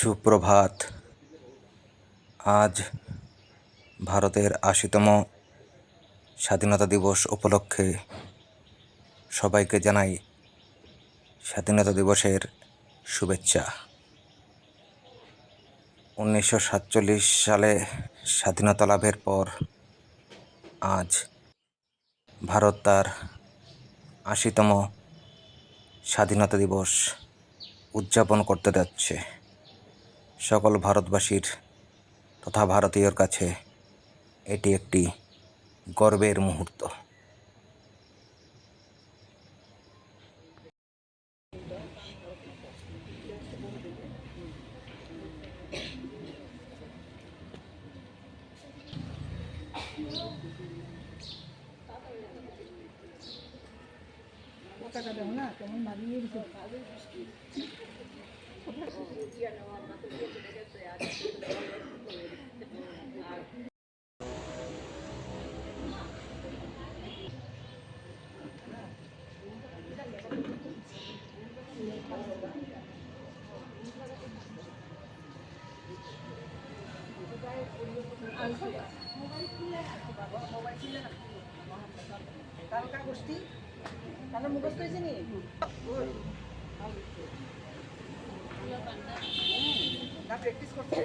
সুপ্রভাত। আজ ভারতের ৮০তম স্বাধীনতা দিবস উপলক্ষে সবাইকে জানাই স্বাধীনতা দিবসের শুভেচ্ছা। ১৯৪৭ সালে স্বাধীনতা লাভের পর আজ ভারত তার ৮০তম স্বাধীনতা দিবস উদযাপন করতে যাচ্ছে। সকল ভারতবাসীর তথা ভারতীয়র কাছে এটি একটি গর্বের মুহূর্ত। প্র্যাকটিস করতে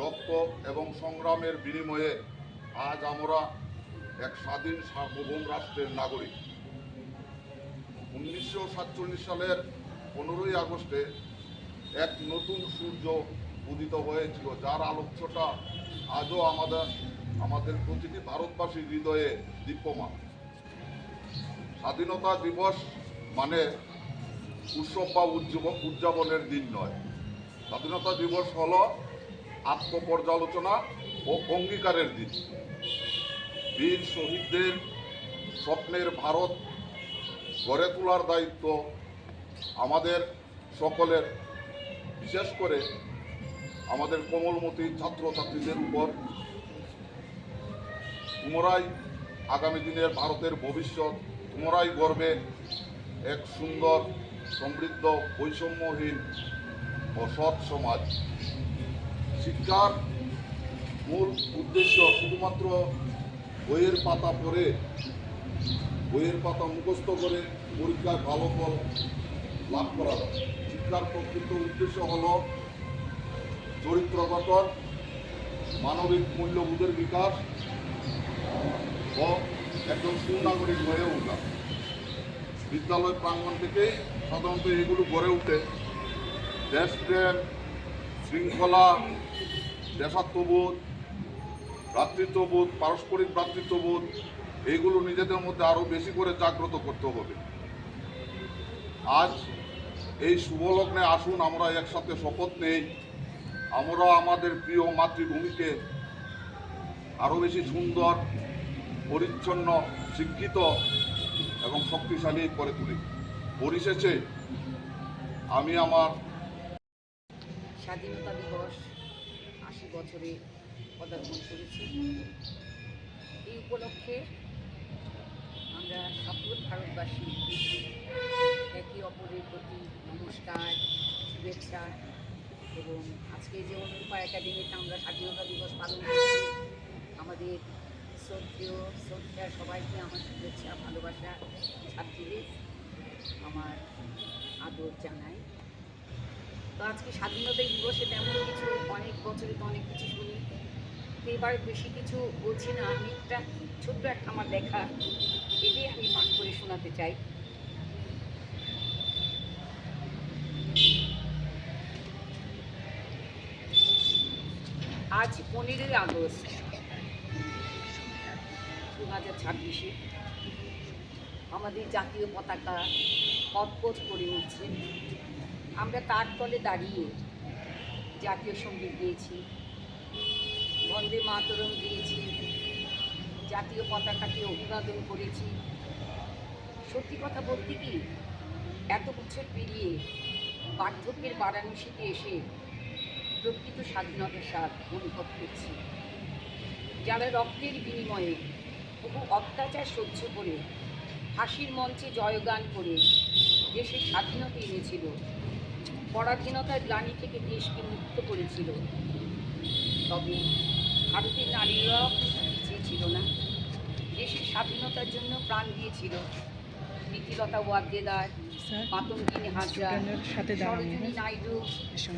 রক্ত এবং সংগ্রামের বিনিময়ে আজ আমরা এক স্বাধীন সার্বভৌম রাষ্ট্রের নাগরিক। ১৯৪৭ সালের ১৫ই আগস্টে এক নতুন সূর্য উদিত হয়েছিল, যার আলোচ্যটা আজও আমাদের প্রতিটি ভারতবাসীর হৃদয়ে দীপ্যমান। স্বাধীনতা দিবস মানে উৎসব বা উদযাপনের দিন নয়। স্বাধীনতা দিবস হল আত্মপর্যালোচনা ও অঙ্গীকারের দিন। বীর শহীদদের স্বপ্নের ভারত গড়ে তোলার দায়িত্ব আমাদের সকলের, বিশেষ করে আমাদের কোমলমতি ছাত্রছাত্রীদের উপর। তোমরাই আগামী দিনের ভারতের ভবিষ্যৎ, তোমরাই গর্বে এক সুন্দর, সমৃদ্ধ, বৈষম্যহীন ও সৎ সমাজ। শিক্ষার মূল উদ্দেশ্য শুধুমাত্র বইয়ের পাতা পড়ে, বইয়ের পাতা মুখস্থ করে পরীক্ষায় ভালো ফল লাভ করা যায়। শিক্ষার প্রকৃত উদ্দেশ্য হল চরিত্র গঠন, মানবিক মূল্যবোধের বিকাশ ও একজন সুনাগরিক হয়ে ওঠা। বিদ্যালয় প্রাঙ্গণ থেকে সাধারণত এগুলো গড়ে ওঠে। দেশপ্রেম, শৃঙ্খলা, দেশাত্মবোধ, ভ্রাতৃত্ববোধ, পারস্পরিক ভ্রাতৃত্ববোধ, এইগুলো নিজেদের মধ্যে আরও বেশি করে জাগ্রত করতে হবে। আজ এই শুভলগ্নে আসুন আমরা একসাথে শপথ নেই, আমরা আমাদের প্রিয় মাতৃভূমিকে আরও বেশি সুন্দর, পরিচ্ছন্ন, শিক্ষিত এবং শক্তিশালী করে তুলি। পরিশেষে আমি আমার স্বাধীনতা দিবস ৮০ বছরে পদার্পণ করেছি। এই উপলক্ষে আমরা সকল ভারতবাসী একে অপরের প্রতি নমস্কার, শুভেচ্ছা এবং আজকে যে অনুরূপা একাডেমিতে আমরা স্বাধীনতা দিবস পালন করছি, আমাদের শ্রদ্ধেয় সবাইকে আমার শুভেচ্ছা, ভালোবাসা। ছাত্রীদের আমার আদর। অনুরোধ জানাই। তো আজকে স্বাধীনতা দিবসে তেমন কিছু অনেক বছরে তো অনেক কিছু শুনি, তো এবার বেশি কিছু বলছি না। আমি একটা ছোট্ট একটা আমার দেখা, এটাই আমি পাঠ করে শোনাতে চাই। আজ 15ই আগস্ট 2026-এ আমাদের জাতীয় পতাকা কটকট করে উঠছে। আমরা তার তলে দাঁড়িয়ে জাতীয় সঙ্গীত গেয়েছি, বন্দে মাতরম গেয়েছি, জাতীয় পতাকাকে অভিবাদন করেছি। সত্যি কথা বলতে কি, এত বছর পেরিয়ে বার্ধক্যের বারাণসীতে এসে প্রকৃত স্বাধীনতার স্বাদ অনুভব করছি। যারা রক্তের বিনিময়ে বহু অত্যাচার সহ্য করে ফাঁসির মঞ্চে জয়গান করে দেশের স্বাধীনতা এনেছিল, পরাধীনতার গ্লানি থেকে দেশকে মুক্ত করেছিল, তবে ভারতের নারীরাও পিছিয়ে ছিল না। দেশের স্বাধীনতার জন্য প্রাণ দিয়েছিল প্রীতিলতা ওয়াদ্দেদার, মাতঙ্গিনী হাজরা, সরোজিনী নাইডু,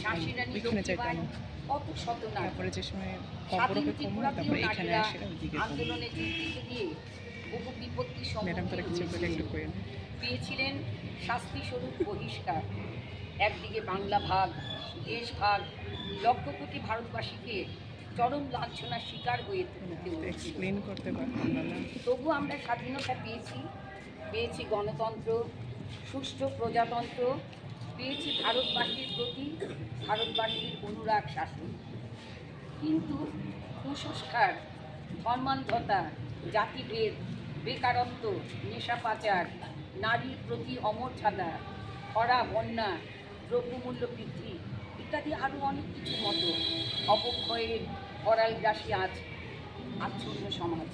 ঝাঁসি রানী লক্ষ্মীবাঈ, কত শত নারী। স্বাধীন ত্রিপুরাতেও নারীরা আন্দোলনে যোগ দিতে গিয়ে বহু বিপত্তির সম্মুখীন পেয়েছিলেন শাস্তিস্বরূপ বহিষ্কার। একদিকে বাংলা ভাগ, দেশ ভাগ, লক্ষ কোটি ভারতবাসীকে চরম লাঞ্ছনার শিকার হয়ে করতে পারতাম না। তবু আমরা স্বাধীনতা পেয়েছি গণতন্ত্র, সুষ্ঠু প্রজাতন্ত্র, পেয়েছি ভারতবাসীর প্রতি ভারতবাসীর অনুরাগ শাসন। কিন্তু কুসংস্কার, ধর্মান্ধতা, জাতিভেদ, বেকারত্ব, নেশা পাচার, নারীর প্রতি অমর্যাদা, খরা বন্যা, দ্রব্যমূল্য বৃদ্ধি ইত্যাদি আরও অনেক কিছু মতো অবক্ষয়ের করালগ্রাসী আচ্ছন্ন সমাজ,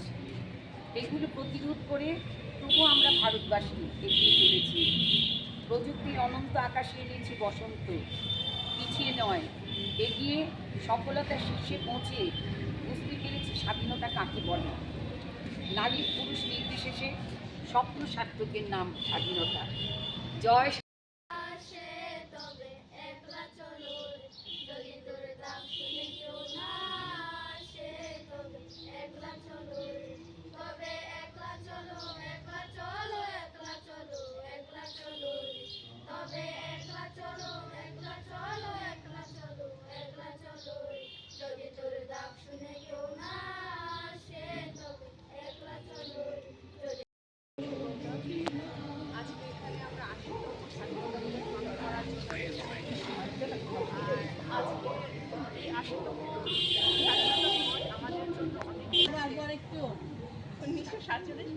এগুলো প্রতিরোধ করে তবুও আমরা ভারতবাসী এগিয়ে চলেছি। প্রযুক্তির অনন্ত আকাশে এনেছি বসন্ত, পিছিয়ে নয় এগিয়ে সফলতার শীর্ষে পৌঁছে বুঝতে পেরেছি স্বাধীনতা কাকে বলে। নারী পুরুষ নির্বিশেষে স্বপ্ন সার্থকের নাম স্বাধীনতা। জয়।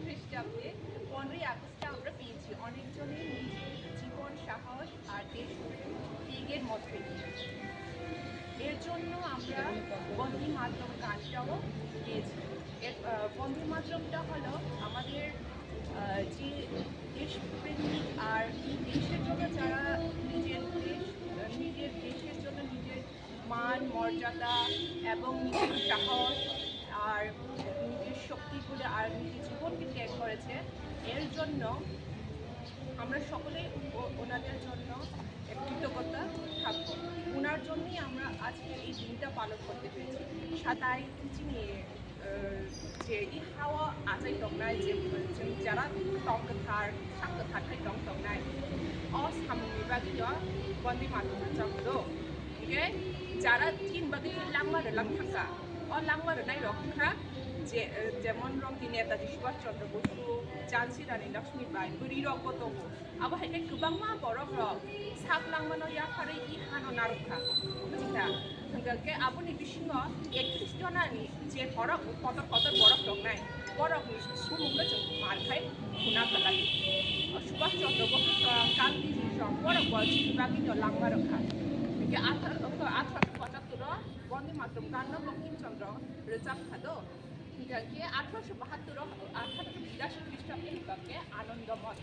খ্রিস্টাব্দে 15ই আগস্টে আমরা পেয়েছি অনেকজনের নিজের জীবন, সাহস আর দেশ ত্যাগের মধ্যে দিয়ে। এর জন্য আমরা বন্দে মাতরম গানটাও গেয়েছি। বন্দে মাতরমটা হলো আমাদের যে দেশপ্রেমিক আর দেশের জন্য যারা নিজের দেশের জন্য নিজের মান মর্যাদা এবং নিজের সাহস আর নিজের শক্তিগুলো আর নিজের জীবনকে ত্যাগ করেছে, এর জন্য আমরা সকলেই ওনাদের জন্য কৃতজ্ঞতা থাকবো। ওনার জন্যই আমরা আজকে এই দিনটা পালন করতে পেরেছি। সাদাই চিনি যে এই হাওয়া আজাই দংনায় যে যারা টংকার সাংকা থাকাই দংনায় অস হামিবাগিয়া বন্দে মাতরম চাকদো ঠিক যারা তিন বাকি লাংমার লাং থাকা লাংমার নাই রক্ষা যেমন রংটি নেতাজি সুভাষ চন্দ্র বসু, ঝাঁসি রানী লক্ষ্মীবাঈ বুড়ি রক দङ আবার হাইকে गोबां मा बरफ rok sak langmano yakare I hano narukha bujiha hingake aboni bisingo 31 jonani je kotor borof dongnai borok ni sumungno जों markai khuna khalai সুভাষ চন্দ্র বসু গান্ধীজি সব বরফ চিনিবাগিনো langma rokha hingke 1875 বন্দে মাতরম গান বঙ্কিমচন্দ্র रोजाबखादो hingke 1882 খ্রিস্টাব্দে hingke আনন্দ মঠ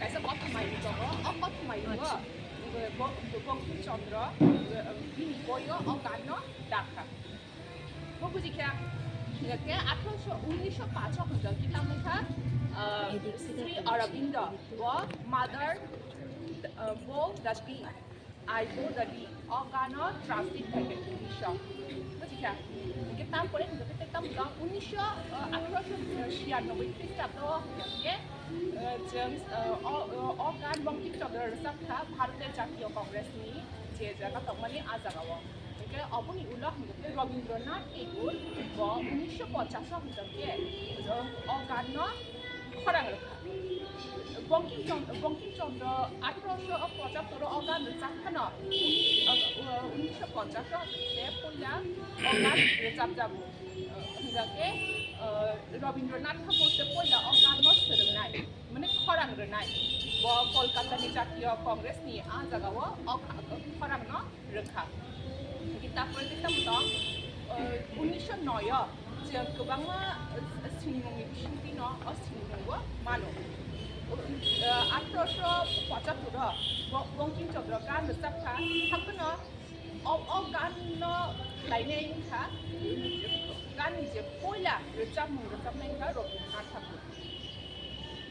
kaisa কথমাইনি dङ কথমাইনি বঙ্কিমচন্দ্র bini boyo গান ডাকা বুজিখা hingke 1905 hingke kita melihat Sri Aurobindo Mother বলদাদি আইবলদাদি অগানো ট্রান্সলেট থাকে ইংলিশ বুঝিছা তারপরে তাম 1896 খ্রিস্টাব্দ অগান বঙ্কিমচন্দ্র রসাখা ভারতের জাতীয় কংগ্রেসনি যে জায়গা তমানি আজাগাও অবনি উল্লাহ রবীন্দ্রনাথ টেগুর 1950 হতে অগান খরাং রক্ষা বঙ্কিমচন্দ্র 1875 অগান রচাখানো 1950 হতে পয়লা অগান রোজাবজাবো হিগাকে রবীন্দ্রনাথ ঠাকুরতে পয়লা অগান সোलोंनाय মানে খরাং রনাय কলকাতাनि জাতীয় কংগ্রেসनि आजागाव খরাং রক্ষা তারপরে দেখতাম 1909 जों गोबां सिनेमानि बिसुंथि सिनेमाबो मानो 1875 बंकिमचंद्र गान रोजाबखा थाखोनो गान लायनायखा गाननि जे पयला रोजाबनायखा रबीन्द्रनाथ ठाकुर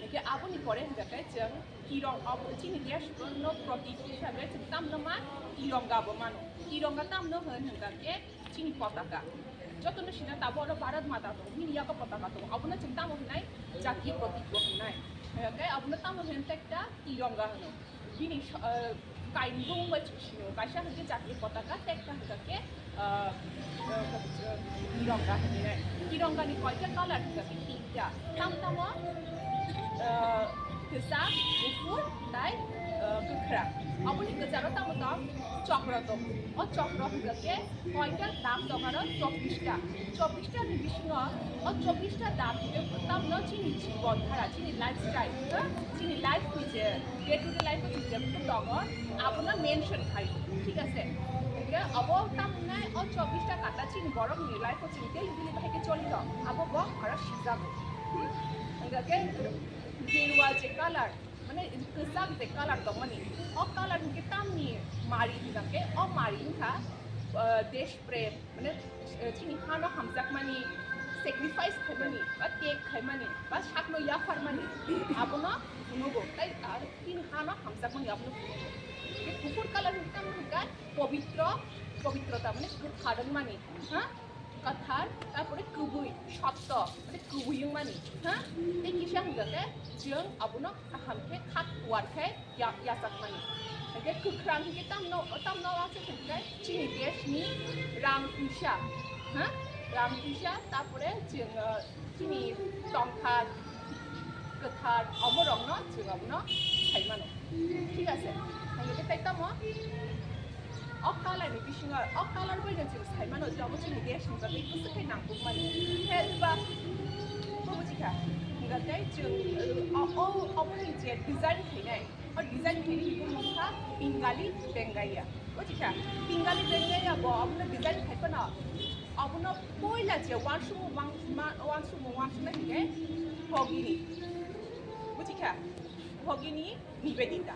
একে আপনি পরে হতে जों तिरंगा चिनि देशनो प्रतीक हिसाबै जों तामनो मा तिरंगाबो मानो तिरंगा तामनो होनगाके चिनि पताका যতনো সিনা তাবো আর ভারত মাতা তো মিনিয়াকা পতাকা তো আপনা जों तामो होनाय জাতীয় প্রতীক होनाय ओके আপনা तामो होनতে একটা तिरंगा হনো बिनि কাইনবো মচিনো কাইসা হতে জাতীয় পতাকা একটা হতে तिरंगा होनाय तिरंगानि কয়টা কালার হতে তিনটা তামতামো गोजा गुफुर दाय गोख्रा अपनी गोजारो तामो चक्र दं और चक्र होगाके कयटा दाग दं आरो 24टा बिसिङो और 24टा दाग तामनो चिनि जीवन धारा चिनि लाइफस्टाइल चिनि लाइफ निजे डे टू डे लाइफ निजे दं आपना मेंशन खाइ ठीक আছে একে अब तामनाय और 24टा काटा चिनि बरक नि लाइफ चिनि डेली डेली भाइके चलि दं अब बक आरो सिजाबो होगाके गेरुवा जे कालार माने गोजा जे कालार दं माने अ कालार के तामनि मारि हिगाके अ मारि खा देश प्रेम माने चिनि हानो हामजाक माने सेक्रिफाइस खायमानि बा टेक खायमानि बा साकनो याफार माने आपनो नुगो ताई चिनि हानो हामजाक माने आपनो के गुफुर कालार हिगाम हिगा पवित्रता माने गोथार माने हा कथार तारपरे गुबै सत्य माने गुबैयों माने हा एकिसा होगाके जों आपनो हामके खात वारखे यासाक माने ओके कुख्रान के तामनो आसे होगाके चिनि देशनि रामकृष्ण हा रामकृष्ण तारपरे जों चिनि टंखार गोथार अमरंनो जों आपनो खायमानो ठीक আছে ओके ताइतामो अकालारनि बिसिङा अकालार बायदि जों सायमानो जाबो जोंनि देशनि बागै गोसोखाय नांगौ माने हेल्पा बुजिखा होगाके जों अपनी जे डिजाइन खायनाय और डिजाइन खायनायनि मुंखा पिंगाली बेंगाइया बुजिखा पिंगाली बेंगाइया बो अपना डिजाइन खायफाना अपना पयला जे वानसुमु ना हिगे भगिनी बुजिखा भगिनी निवेदिता